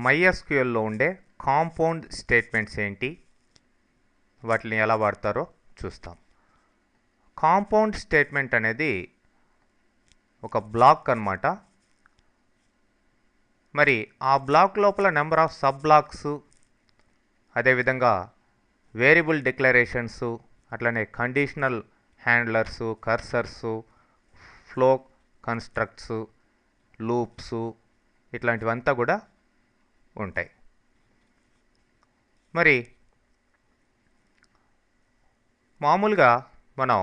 MySQLలో ఉండే compound statements ఏంటి, వాటిని ఎలా వాడతారో చూస్తాం. కాంపౌండ్ స్టేట్మెంట్ అనేది ఒక బ్లాక్ అన్నమాట. మరి ఆ బ్లాక్ లోపల నెంబర్ ఆఫ్ సబ్ బ్లాక్స్, అదేవిధంగా వేరియబుల్ డిక్లరేషన్స్, అట్లనే conditional handlers, cursors, flow constructs, loops, ఇట్లాంటివంతా కూడా ఉంటాయి. మరి మామూలుగా మనం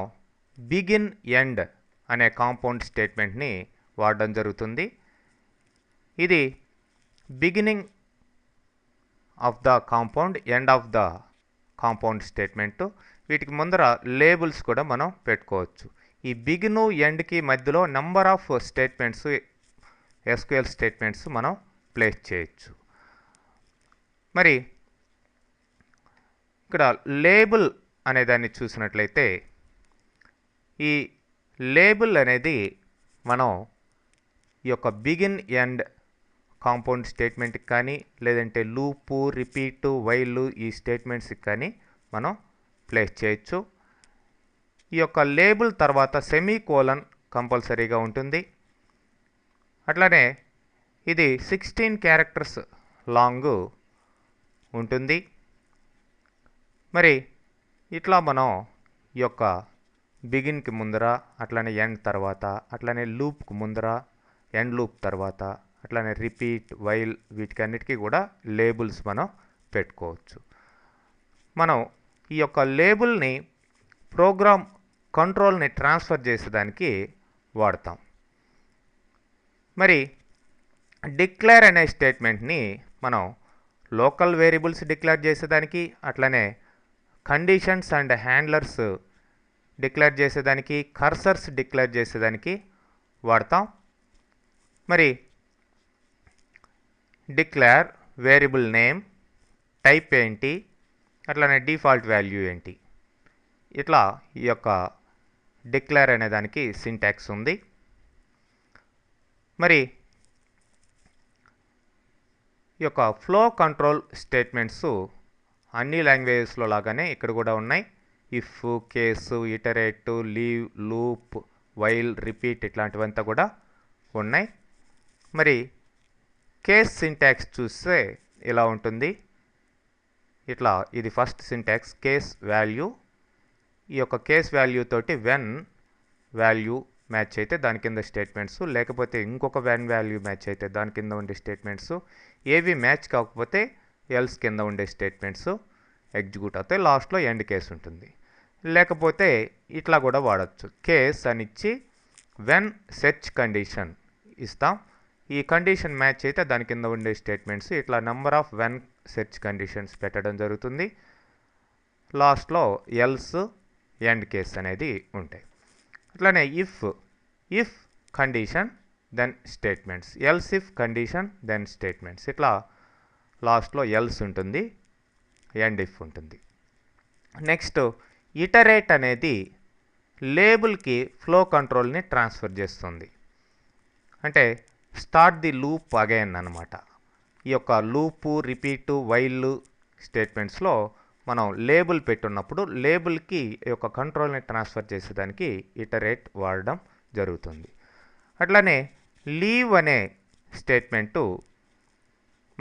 బిగిన్ ఎండ్ అనే కాంపౌండ్ స్టేట్మెంట్ని వాడడం జరుగుతుంది. ఇది beginning of the compound, end of the compound statement. వీటికి ముందర లేబుల్స్ కూడా మనం పెట్టుకోవచ్చు. ఈ బిగిన్ ఎండ్కి మధ్యలో number of statements, SQL statements మనం ప్లేస్ చేయొచ్చు. మరి ఇక్కడ లేబుల్ అనేదాన్ని చూసినట్లయితే ఈ లేబుల్ అనేది మనం ఈ యొక్క బిగిన్ ఎండ్ కాంపౌండ్ స్టేట్మెంట్కి కానీ, లేదంటే లూపు, రిపీటు, వైల్ ఈ స్టేట్మెంట్స్కి కానీ మనం ప్లేస్ చేయొచ్చు. ఈ యొక్క లేబుల్ తర్వాత సెమీకోలన్ కంపల్సరీగా ఉంటుంది. అట్లానే ఇది 16 క్యారెక్టర్స్ లాంగ్ ఉంటుంది. మరి ఇట్లా మనం ఈ యొక్క బిగిన్కి ముందర, అట్లానే ఎండ్ తర్వాత, అట్లానే లూప్కి ముందర, ఎండ్ లూప్ తర్వాత, అట్లానే రిపీట్, వైల్ వీటికన్నిటికీ కూడా లేబుల్స్ మనం పెట్టుకోవచ్చు. మనం ఈ యొక్క లేబుల్ని ప్రోగ్రామ్ కంట్రోల్ని ట్రాన్స్ఫర్ చేసేదానికి వాడతాం. మరి డిక్లేర్ అనే స్టేట్మెంట్ని మనం లోకల్ వేరియబుల్స్ డిక్లేర్ చేసేదానికి, అట్లనే కండిషన్స్ అండ్ హ్యాండ్లర్స్ డిక్లేర్ చేసేదానికి, కర్సర్స్ డిక్లేర్ చేసేదానికి వాడతాం. మరి డిక్లేర్ వేరియబుల్ నేమ్, టైప్ ఏంటి, అట్లనే డిఫాల్ట్ వాల్యూ ఏంటి, ఇట్లా ఈ యొక్క డిక్లేర్ అనే దానికి సింటాక్స్ ఉంది. మరి ఈ యొక్క ఫ్లో కంట్రోల్ స్టేట్మెంట్స్ అన్ని లాంగ్వేజెస్లో లాగానే ఇక్కడ కూడా ఉన్నాయి. If, case, iterate, leave, loop, while, repeat ఇట్లాంటివంతా కూడా ఉన్నాయి. మరి కేస్ సింటాక్స్ చూస్తే ఇలా ఉంటుంది. ఇట్లా ఇది ఫస్ట్ సింటాక్స్ కేస్ వాల్యూ. ఈ యొక్క కేస్ వాల్యూ తోటి వెన్ వాల్యూ మ్యాచ్ అయితే దాని కింద స్టేట్మెంట్స్, లేకపోతే ఇంకొక వెన్ వాల్యూ మ్యాచ్ అయితే దాని కింద ఉండే స్టేట్మెంట్స్, ఏవి మ్యాచ్ కాకపోతే ఎల్స్ కింద ఉండే స్టేట్మెంట్స్ ఎగ్జిక్యూట్ అవుతాయి. లాస్ట్లో ఎండ్ కేస్ ఉంటుంది. లేకపోతే ఇట్లా కూడా వాడచ్చు. కేస్ అని ఇచ్చి వెన్ సెర్చ్ కండిషన్ ఇస్తాం. ఈ కండిషన్ మ్యాచ్ అయితే దాని కింద ఉండే స్టేట్మెంట్స్, ఇట్లా number of when search conditions పెట్టడం జరుగుతుంది. లాస్ట్లో ఎల్స్, ఎండ్ కేస్ అనేది ఉంటాయి. అట్లానే if condition then statements, else if condition then statements, ఇట్లా లాస్ట్లో ఎల్స్ ఉంటుంది, ఎండ్ ఇఫ్ ఉంటుంది. నెక్స్ట్ ఇటరేట్ అనేది లేబుల్కి ఫ్లో కంట్రోల్ని ట్రాన్స్ఫర్ చేస్తుంది. అంటే స్టార్ట్ ది లూప్ అగైన్ అనమాట. ఈ యొక్క లూపు, రిపీటు, వైల్ స్టేట్మెంట్స్లో మనం లేబుల్ పెట్టున్నప్పుడు లేబుల్కి ఈ యొక్క కంట్రోల్ని ట్రాన్స్ఫర్ చేసేదానికి ఇటరేట్ వాడడం జరుగుతుంది. అట్లానే లీవ్ అనే స్టేట్మెంటు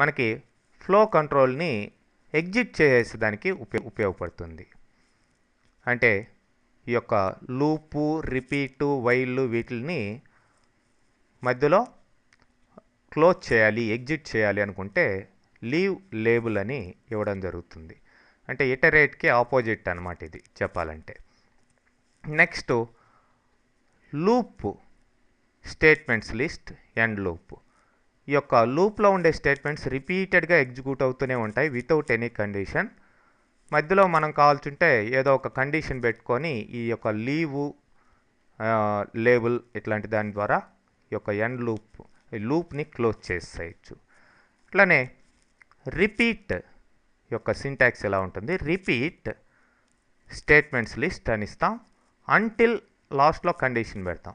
మనకి ఫ్లో కంట్రోల్ని ఎగ్జిట్ చేసేదానికి ఉపయోగపడుతుంది. అంటే ఈ యొక్క లూపు, రిపీటు, వైల్ వీటిని మధ్యలో క్లోజ్ చేయాలి, ఎగ్జిట్ చేయాలి అనుకుంటే లీవ్ లేబుల్ అని ఇవ్వడం జరుగుతుంది. అంటే ఇటరేట్కి ఆపోజిట్ అనమాట ఇది చెప్పాలంటే. Next loop statements list, end loop. ఈ యొక్క లూప్లో ఉండే స్టేట్మెంట్స్ రిపీటెడ్గా ఎగ్జిక్యూట్ అవుతూనే ఉంటాయి వితౌట్ ఎనీ కండిషన్. మధ్యలో మనం కావాల్సింటే ఏదో ఒక కండిషన్ పెట్టుకొని ఈ యొక్క లీవు, లేబుల్ ఇట్లాంటి దాని ద్వారా ఈ యొక్క ఎండ్ లూప్ని క్లోజ్ చేసేయచ్చు. అట్లానే రిపీట్ యొక్క సింటాక్స్ ఎలా ఉంటుంది, రిపీట్ స్టేట్మెంట్స్ లిస్ట్ అని ఇస్తాం. అంటిల్ లాస్ట్లో కండిషన్ పెడతాం.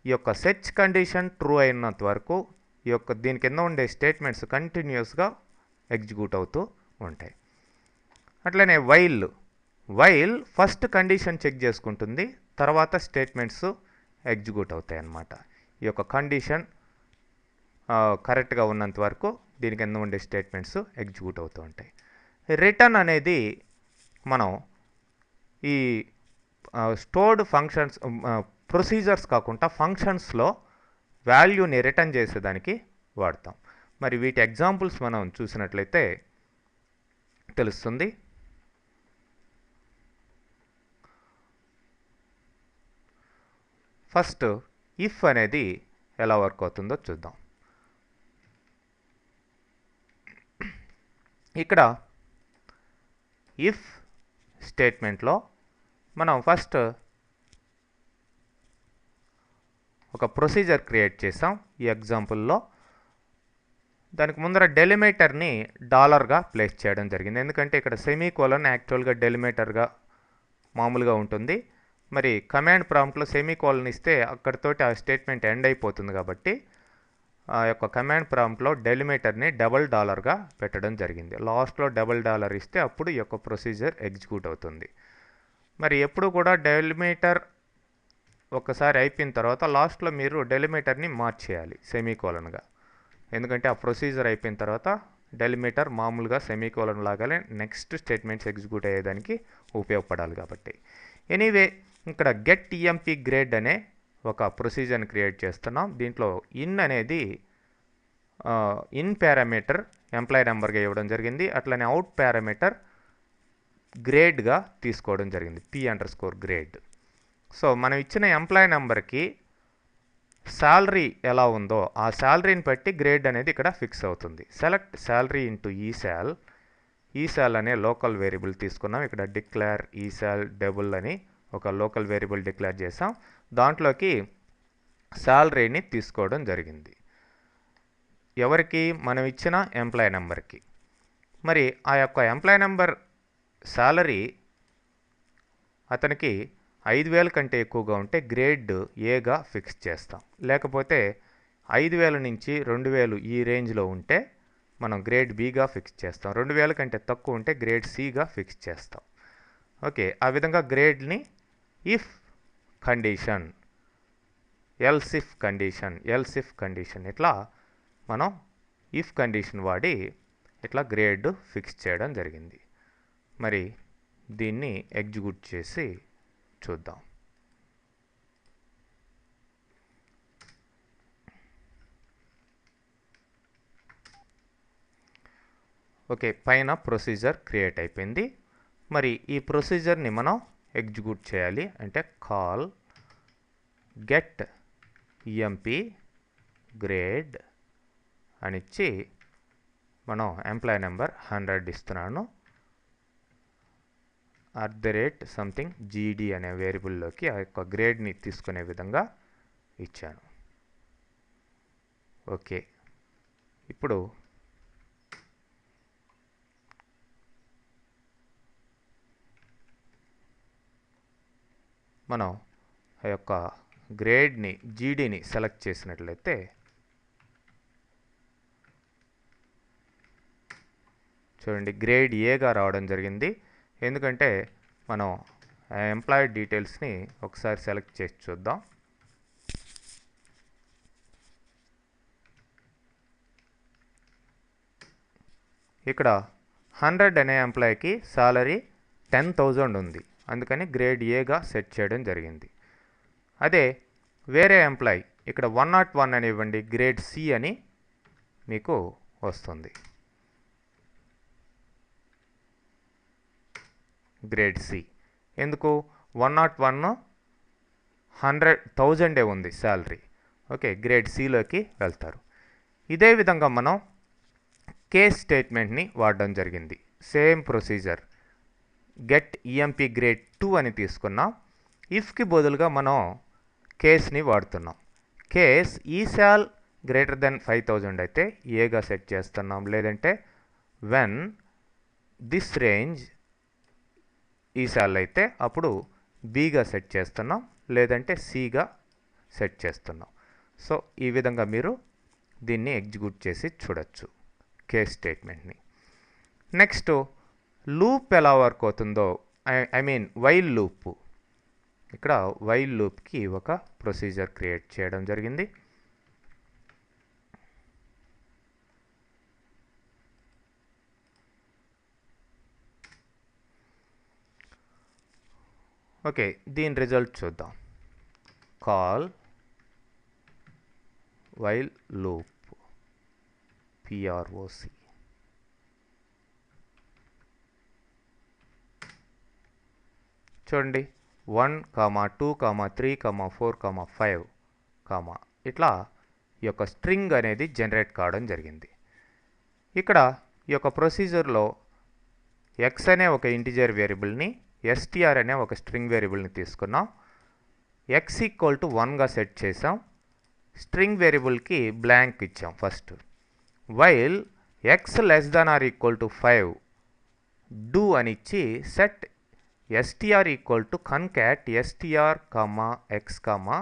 ఈ యొక్క సెర్చ్ కండిషన్ ట్రూ అయినంత వరకు ఈ యొక్క దీని కింద ఉండే స్టేట్మెంట్స్ కంటిన్యూస్గా ఎగ్జిక్యూట్ అవుతూ ఉంటాయి. అట్లనే వైల్ ఫస్ట్ కండిషన్ చెక్ చేసుకుంటుంది, తర్వాత స్టేట్మెంట్స్ ఎగ్జిక్యూట్ అవుతాయి అన్నమాట. ఈ యొక్క కండిషన్ కరెక్ట్గా ఉన్నంత వరకు దీని కింద ఉండే స్టేట్మెంట్స్ ఎగ్జిక్యూట్ అవుతూ ఉంటాయి. రిటర్న్ అనేది మనం ఈ స్టోర్డ్ ఫంక్షన్స్ ప్రొసీజర్స్ కాకుండా ఫంక్షన్స్లో వాల్యూని రిటర్న్ చేసేదానికి వాడతాం. మరి వీటి ఎగ్జాంపుల్స్ మనం చూసినట్లయితే తెలుస్తుంది. ఫస్ట్ ఇఫ్ అనేది ఎలా వర్క్ అవుతుందో చూద్దాం. ఇక్కడ ఇఫ్ స్టేట్మెంట్లో మనం ఫస్ట్ ఒక ప్రొసీజర్ క్రియేట్ చేసాం. ఈ ఎగ్జాంపుల్లో దానికి ముందర డెలిమీటర్ని డాలర్గా ప్లేస్ చేయడం జరిగింది. ఎందుకంటే ఇక్కడ సెమీకోలన్ యాక్చువల్గా డెలిమీటర్గా మామూలుగా ఉంటుంది. మరి కమాండ్ ప్రాంప్ట్లో సెమీకోలన్ ఇస్తే అక్కడితోటి ఆ స్టేట్మెంట్ ఎండ్ అయిపోతుంది. కాబట్టి ఆ యొక్క కమాండ్ ప్రాంప్ట్లో డెలిమీటర్ని $గా పెట్టడం జరిగింది. లాస్ట్లో $, ఇస్తే అప్పుడు ఈ యొక్క ప్రొసీజర్ ఎగ్జిక్యూట్ అవుతుంది. మరి ఎప్పుడు కూడా డెలిమీటర్ ఒకసారి అయిపోయిన తర్వాత లాస్ట్లో మీరు డెలిమీటర్ని మార్చేయాలి సెమీకోలన్గా. ఎందుకంటే ఆ ప్రొసీజర్ అయిపోయిన తర్వాత డెలిమీటర్ మామూలుగా సెమీకోలన్ లాగానే నెక్స్ట్ స్టేట్మెంట్స్ ఎగ్జిక్యూట్ అయ్యేదానికి ఉపయోగపడాలి కాబట్టి. ఎనీవే ఇక్కడ గెట్ ఈఎంపీ గ్రేడ్ అనే ఒక ప్రొసీజర్ని క్రియేట్ చేస్తున్నాం. దీంట్లో ఇన్ అనేది ఇన్ పారామీటర్ ఎంప్లాయీ నెంబర్గా ఇవ్వడం జరిగింది. అట్లనే అవుట్ పారామీటర్ గ్రేడ్గా తీసుకోవడం జరిగింది, p_grade. సో మనం ఇచ్చిన ఎంప్లాయీ నెంబర్కి శాలరీ ఎలా ఉందో ఆ శాలరీని బట్టి గ్రేడ్ అనేది ఇక్కడ ఫిక్స్ అవుతుంది. సెలెక్ట్ శాలరీ ఇంటూ ఈశాల్ అనే లోకల్ వేరియబుల్ తీసుకున్నాం. ఇక్కడ డిక్లేర్ ఈశాల్ డబుల్ అని ఒక లోకల్ వేరియబుల్ డిక్లేర్ చేసాం. దాంట్లోకి శాలరీని తీసుకోవడం జరిగింది. ఎవరికి? మనం ఇచ్చిన ఎంప్లాయీ నెంబర్కి. మరి ఆ యొక్క ఎంప్లాయీ నెంబర్ శాలరీ అతనికి 5,000 కంటే ఎక్కువగా ఉంటే గ్రేడ్ ఏగా ఫిక్స్ చేస్తాం. లేకపోతే 5,000 నుంచి 2,000 ఈ రేంజ్లో ఉంటే మనం గ్రేడ్ బిగా ఫిక్స్ చేస్తాం. 2,000 కంటే తక్కువ ఉంటే గ్రేడ్ సిగా ఫిక్స్ చేస్తాం. ఓకే, ఆ విధంగా గ్రేడ్ని ఇఫ్ కండిషన్, ఎల్సిఫ్ కండిషన్ ఇట్లా మనం ఇఫ్ కండిషన్ వాడి ఇట్లా గ్రేడ్ ఫిక్స్ చేయడం జరిగింది. మరి దీన్ని ఎగ్జిక్యూట్ చేసి చూద్దాం. ఓకే, పైన ప్రొసీజర్ క్రియేట్ అయిపోయింది. మరి ఈ ప్రొసీజర్ని మనం ఎగ్జిక్యూట్ చేయాలి అంటే కాల్ గెట్ ఈఎంపీ గ్రేడ్ అని ఇచ్చి మనం ఎంప్లాయీ నెంబర్ 100 ఇస్తున్నాను. @something gd అనే వేరియబుల్లోకి ఆ యొక్క గ్రేడ్ని తీసుకునే విధంగా ఇచ్చాను. ఓకే, ఇప్పుడు మనం ఆ యొక్క గ్రేడ్ని జీడీని సెలెక్ట్ చేసినట్లయితే చూడండి గ్రేడ్ ఏగా రావడం జరిగింది. ఎందుకంటే మనం ఎంప్లాయీ డీటెయిల్స్ని ఒకసారి సెలెక్ట్ చేసి చూద్దాం. ఇక్కడ 100 అనే ఎంప్లాయీకి సాలరీ 10,000 ఉంది, అందుకని గ్రేడ్ ఏగా సెట్ చేయడం జరిగింది. అదే వేరే ఎంప్లాయీ ఇక్కడ 101 అని ఇవ్వండి, గ్రేడ్ సి అని మీకు వస్తుంది. గ్రేడ్ సి ఎందుకు? 101 100,000 ఉంది శాలరీ. ఓకే, గ్రేడ్ సిలోకి వెళ్తారు. ఇదే విధంగా మనం కేస్ స్టేట్మెంట్ని వాడడం జరిగింది. Same procedure get EMP grade 2 అని తీసుకున్నాం. ఇఫ్కి బదులుగా మనం కేస్ని వాడుతున్నాం. కేస్ ఈశాల్ గ్రేటర్ దెన్ 5,000 అయితే ఏగా సెట్ చేస్తున్నాం, లేదంటే వెన్ దిస్ రేంజ్ ఈశాల్ అయితే అప్పుడు బిగా సెట్ చేస్తున్నాం, లేదంటే సిగా సెట్ చేస్తున్నాం. సో ఈ విధంగా మీరు దీన్ని ఎగ్జిక్యూట్ చేసి చూడొచ్చు కేస్ స్టేట్మెంట్ని. నెక్స్ట్ లూప్ ఎలా వర్క్ అవుతుందో, ఐ మీన్ వైల్ లూప్. ఇక్కడ వైల్ లూప్కి ఒక ప్రొసీజర్ క్రియేట్ చేయడం జరిగింది. ఓకే, దీని రిజల్ట్ చూద్దాం. Call while loop PROC. చూడండి 1, 2, 3, 4, 5 ఇట్లా ఈ యొక్క స్ట్రింగ్ అనేది జనరేట్ కావడం జరిగింది. ఇక్కడ ఈ యొక్క ప్రొసీజర్లో x అనే ఒక ఇంటిజర్ వేరియబుల్ని, str అనే ఒక స్ట్రింగ్ వేరియబుల్ని తీసుకున్నాం. x = 1గా సెట్ చేసాం. స్ట్రింగ్ వేరియబుల్కి బ్లాంక్ ఇచ్చాం ఫస్ట్. వైల్ x <= 5 do అని ఇచ్చి set str = concat str, x, comma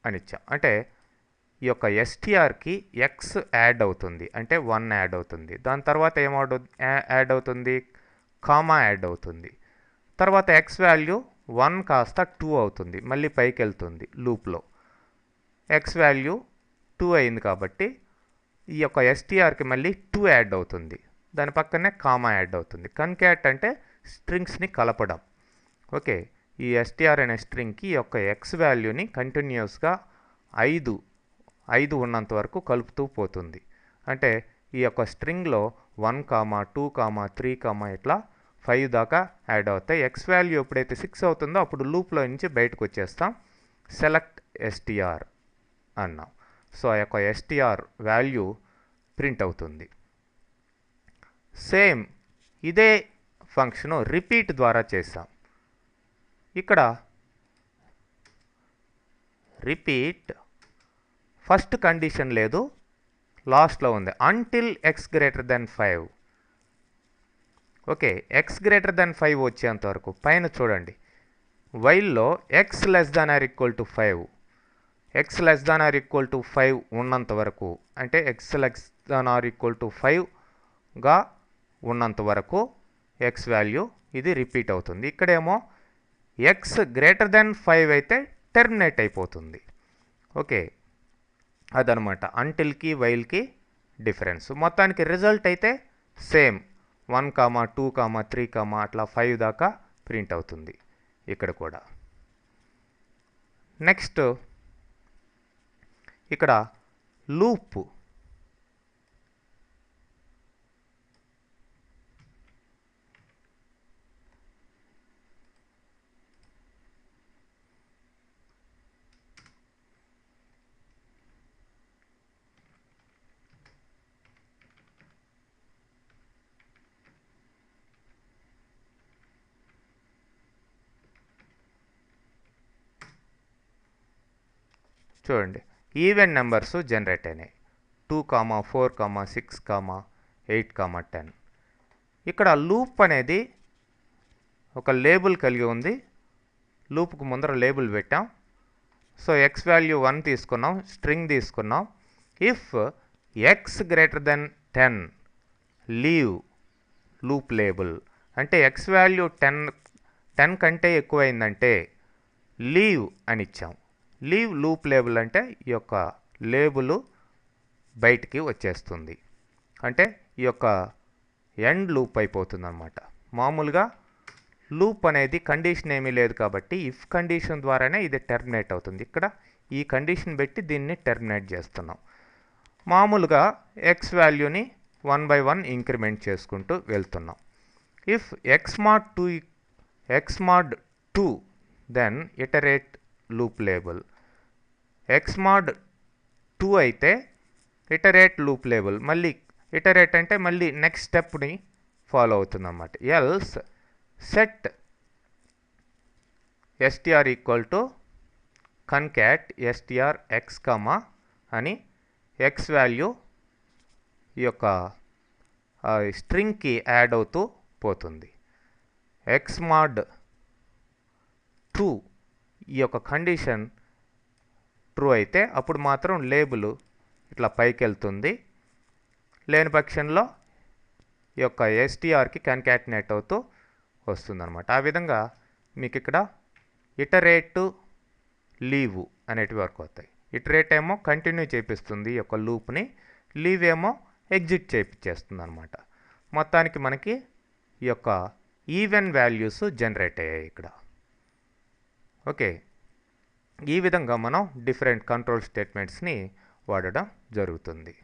అని ఇచ్చాం. అంటే ఈ యొక్క strకి x యాడ్ అవుతుంది, అంటే 1 యాడ్ అవుతుంది. దాని తర్వాత యాడ్ అవుతుంది, కామా యాడ్ అవుతుంది. తర్వాత x వాల్యూ 1 కాస్త 2 అవుతుంది, మళ్ళీ పైకి వెళ్తుంది లూప్లో. x వాల్యూ 2 అయింది కాబట్టి ఈ యొక్క strకి మళ్ళీ 2 యాడ్ అవుతుంది, దాని పక్కనే కామా యాడ్ అవుతుంది. కన్క్యాట్ అంటే స్ట్రింగ్స్ని కలపడం. ఓకే, ఈ str అనే స్ట్రింగ్కి ఈ యొక్క x వాల్యూని కంటిన్యూస్గా 5 ఉన్నంత వరకు కలుపుతూ పోతుంది. అంటే ఈ యొక్క స్ట్రింగ్లో 1, 2, 3 ఇట్లా 5 దాకా యాడ్ అవుతాయి. x వాల్యూ ఎప్పుడైతే 6 అవుతుందో అప్పుడు లూప్లో నుంచి బయటకు వచ్చేస్తాం. సెలెక్ట్ str అన్నాం. సో ఆ యొక్క str వాల్యూ ప్రింట్ అవుతుంది. సేమ్ ఇదే ఫంక్షను రిపీట్ ద్వారా చేసాం. ఇక్కడ రిపీట్ ఫస్ట్ కండిషన్ లేదు, లాస్ట్లో ఉంది. Until x <= 5. ఓకే, x <= 5 వచ్చేంత వరకు పైన చూడండి. వైల్లో x <= 5, x <= 5 ఉన్నంత వరకు, అంటే x <= 5గా ఉన్నంత వరకు x వాల్యూ ఇది రిపీట్ అవుతుంది. ఇక్కడేమో x <= 5 అయితే టెర్మినేట్ అయిపోతుంది. ఓకే, అదనమాట అంటిల్కి వైల్కి డిఫరెన్స్. మొత్తానికి రిజల్ట్ అయితే సేమ్ 1, 2, 3 అట్లా 5 దాకా ప్రింట్ అవుతుంది ఇక్కడ కూడా. నెక్స్ట్ ఇక్కడ లూప్. చూడండి ఈవెన్ నెంబర్స్ జనరేట్ అయినాయి. 2, 4, 6, 8, 10. ఇక్కడ లూప్ అనేది ఒక లేబుల్ కలిగి ఉంది. లూప్కు ముందర లేబుల్ పెట్టాం. సో x వాల్యూ 1 తీసుకున్నాం, స్ట్రింగ్ తీసుకున్నాం. If x <= 10 leave loop label, అంటే x వాల్యూ 10 కంటే ఎక్కువైందంటే లీవ్ అని ఇచ్చాం. లీవ్ లూప్ లేబుల్ అంటే ఈ యొక్క లేబుల్ బయటికి వచ్చేస్తుంది, అంటే ఈ యొక్క ఎండ్ లూప్ అయిపోతుంది అన్నమాట. మామూలుగా లూప్ అనేది కండిషన్ ఏమీ లేదు కాబట్టి ఇఫ్ కండిషన్ ద్వారానే ఇది టెర్మినేట్ అవుతుంది. ఇక్కడ ఈ కండిషన్ పెట్టి దీన్ని టెర్మినేట్ చేస్తున్నాం. మామూలుగా x వాల్యూని 1 by 1 ఇంక్రిమెంట్ చేసుకుంటూ వెళ్తున్నాం. If x mod 2 then iterate loop label. x mod 2 అయితే ఇటరేట్ లూప్ లేబుల్, మళ్ళీ ఇటరేట్ అంటే మళ్ళీ నెక్స్ట్ స్టెప్ని ఫాలో అవుతుంది అన్నమాట. Else set str = concat str x, అని x వాల్యూ ఈ యొక్క స్ట్రింగ్కి యాడ్ అవుతూ పోతుంది. x mod 2 ఈ యొక్క కండిషన్ ట్రూ అయితే అప్పుడు మాత్రం లేబుల్ ఇట్లా పైకి వెళ్తుంది. లేని పక్షంలో ఈ యొక్క ఎస్టీఆర్కి కన్కాటినేట్ అవుతూ వస్తుందన్నమాట. ఆ విధంగా మీకు ఇక్కడ ఇటరేట్ లీవ్ అనేటివి వర్క్ అవుతాయి. ఇటరేట్ ఏమో కంటిన్యూ చేపిస్తుంది ఈ యొక్క లూప్ని, లీవ్ ఏమో ఎగ్జిట్ చేపిచ్చేస్తుంది అనమాట. మొత్తానికి మనకి ఈ యొక్క ఈవెన్ వాల్యూస్ జనరేట్ అయ్యాయి ఇక్కడ. ఓకే, ఈ విధంగా మనం డిఫరెంట్ కంట్రోల్ స్టేట్మెంట్స్ని వాడడం జరుగుతుంది.